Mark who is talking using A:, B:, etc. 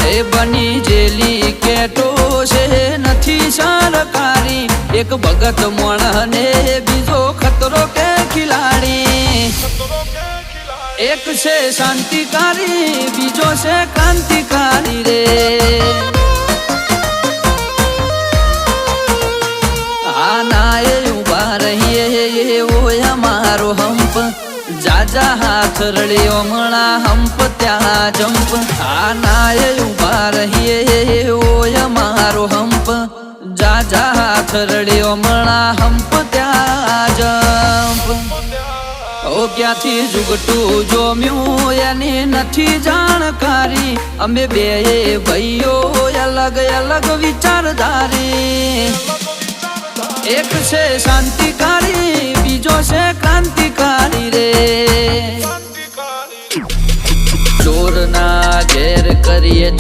A: એ બની જેલી કેટો છે નથી સરકારી એક ભગત મોણ ને બીજો ખતરો કે ખિલાડી એક છે શાંતિકારી બીજો છે ક્રાંતિકારી રે આના એ ઉભા રહીએ ઓય અમારો હંપ જાજા હાથ રળ્યો મણા હંપ ત્યાં જંપ આના એ ઉભા રહીએ ઓય અમારો હંપ જાજા હાથ રળ્યો મણા હંપ ત્યાં જંપ ઓ ક્યાંથી જુગટું જોમ્યું એની નથી જાણકારી અમે બે ભાઈઓ અલગ અલગ વિચારધારી એક છે શાંતિકારી બીજો છે ક્રાંતિકારી રે ચોરના ઘેર કરીએ